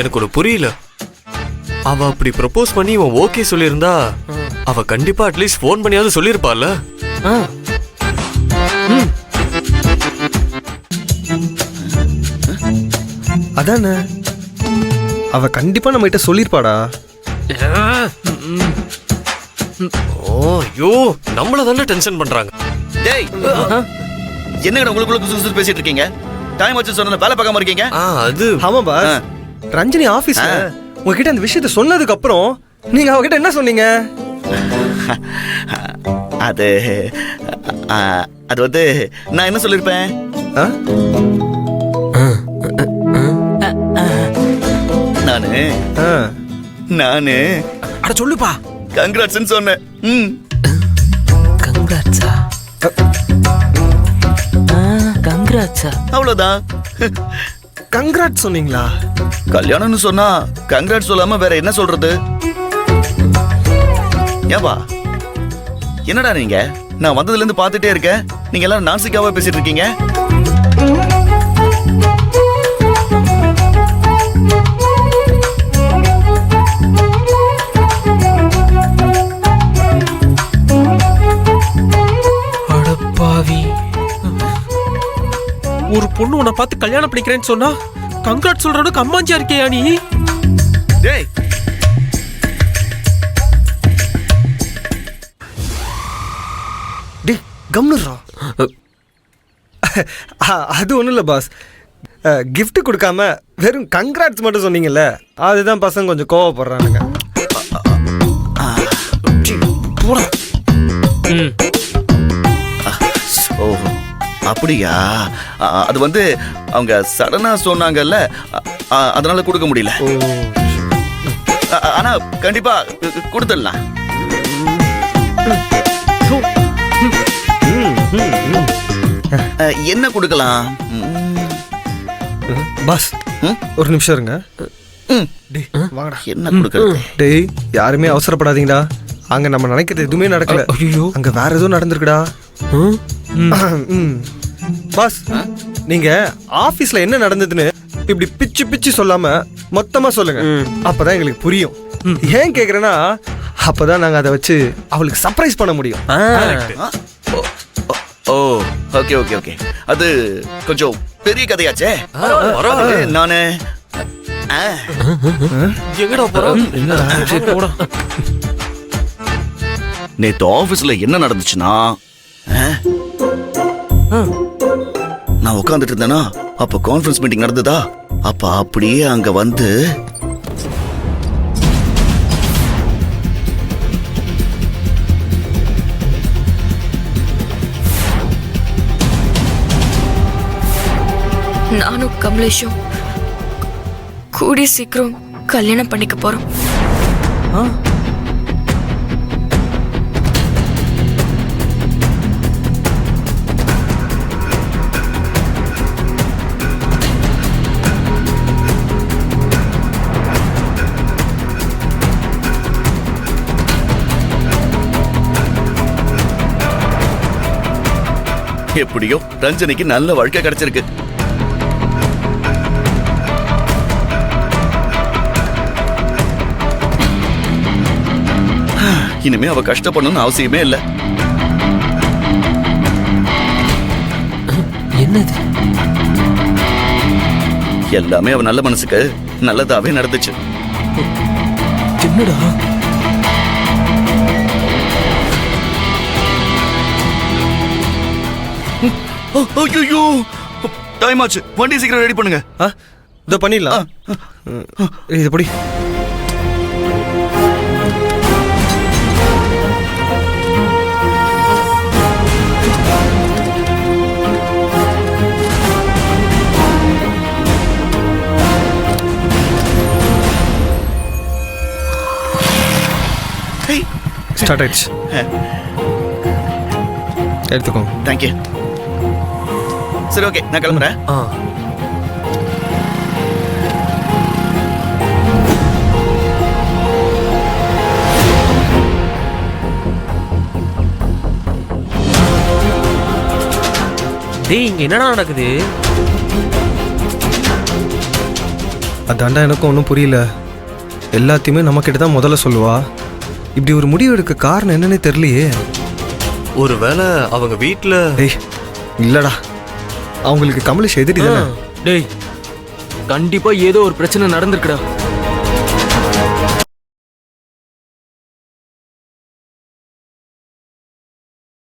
எனக்கு ஒரு புரியல. அவ அப்படி ப்ரப்போஸ் பண்ணி இவன் ஓகே சொல்லியிருந்தா அவ கண்டிப்பா அட்லீஸ்ட் ஃபோன் பண்ணியாவது சொல்லியிருப்பாள்ல. அதானே, அவ கண்டிப்பா நம்ம கிட்ட சொல்லிருப்பாடா. ஐயோ, நம்மள தானே டென்ஷன் பண்றாங்க. டேய், என்னங்க உங்களுக்குள்ள குசு பேசிட்டு இருக்கீங்க? டைம் வச்சு சொன்ன வேலை பார்க்காம இருக்கீங்க. அது ஆமா பாஸ், ரஞ்சினி ஆபீஸ்ல உங்ககிட்ட அந்த விஷயத்தை சொன்னதுக்கு அப்புறம் நீங்க அவகிட்ட என்ன சொன்னீங்க? அது அது வந்து நான் என்ன சொல்லிருப்பேன்? நானு அட சொல்லுப்பா. கங்க்ராட்ஸ்னு சொன்னேன். கங்க்ராட்ஸா? கங்க்ராட்ஸா? அவ்வளவுதான். கங்க்ராட்ஸ் சொன்னீங்களா? கல்யாணம்னு சொன்னா கங்க்ராட்ஸ் சொல்லாம வேற என்ன சொல்றது? ஏப்பா என்னடா நீங்க? நான் வந்ததுல இருந்து பாத்துட்டே இருக்கேன், நீங்க எல்லாரும் நான்சிக்காவா பேசிட்டு இருக்கீங்க. ஒரு பொண்ணு உன்னை பார்த்து கல்யாணம் பண்ணிக்கிறேன்னு சொன்னா கங்க்ராட் சொல்றதுக்கு அம்மாஞ்சியா இருக்கியா நீ? டேய், டேய் கம்னுறா. அது ஒண்ணும் இல்ல பாஸ், கிஃப்ட் கொடுக்காம வெறும் கங்க்ராட்ஸ் மட்டும் சொன்னீங்கல்ல, அதுதான் பசங்க கொஞ்சம் கோவப்படுறானுங்க. ஓஹோ அப்படியா? அது வந்து அவங்க சடனா சொன்னாங்கல்ல, அதனால கொடுக்க முடியல. ஆனா கண்டிப்பா கொடுத்துடலாம். என்ன கொடுக்கலாம் பாஸ்? ஒரு நிமிஷம் இருங்க. என்ன கொடுக்கறது? டேய், யாருமே அவசரப்படாதீங்கடா. அங்க நம்ம நினைக்கிறது எதுவுமே நடக்கல. அங்க வேற எதுவும் நடந்திருக்குடா. பாஸ், நீங்க ஆபீஸ்ல என்ன நடந்ததுன்னு இப்படி பிச்சு பிச்சு சொல்லாம மொத்தமா சொல்லுங்க, அப்பதான் எங்களுக்கு புரியும். ஏன் கேக்குறேன்னா, அப்பதான் நாங்க அதை வச்சு அவளுக்கு சர்ப்ரைஸ் பண்ண முடியும். ஓ ஓகே ஓகே ஓகே, அது கொஞ்சம் பெரிய கதையாச்சே. நானு எங்கடா போறோம்? நேத்து ஆபீஸ்ல என்ன நடந்துச்சுன்னா, நான் உட்கார்ந்துட்டு இருந்தேனா, அப்ப கான்ஃபரன்ஸ் மீட்டிங் நடந்ததா. அப்ப அப்படியே அங்க வந்து நானும் கமலேஷும் கூடி சீக்கிரம் கல்யாணம் பண்ணிக்க போறோம். எப்படியோ ரஞ்சனிக்கு நல்ல வாழ்க்கை கிடைச்சிருக்கு. இனிமே அவ கஷ்டப்படணும்னு அவசியமே இல்ல. என்னது? எல்லாமே அவ நல்ல மனசுக்கு நல்லதாவே நடந்துச்சு. என்னடா? ஐயோ, டைம் ஆச்சு. வண்டி சீக்கிரம் ரெடி பண்ணுங்க. இதோ பண்ணிடலாம். இது படி. ஸ்டார்ட் ஆயிடுச்சு. எடுத்துக்கோங்க. தேங்க்யூ. சரி ஓகே, நான் கிளம்புறேன். டேய், இங்க என்னடா நடக்குது? அதாண்டா எனக்கும் ஒன்றும் புரியல. எல்லாத்தையுமே நம்மக்கிட்ட தான் முதல்ல சொல்லுவா. இப்படி ஒரு முடிவு எடுக்க காரணம் என்னன்னே தெரியலையே. ஒருவேளை அவங்க வீட்ல டேய் இல்லடா, அவங்களுக்கு கமலேஷ் எதிரி தானே. டேய் கண்டிப்பா ஏதோ ஒரு பிரச்சனை நடந்திருக்குடா.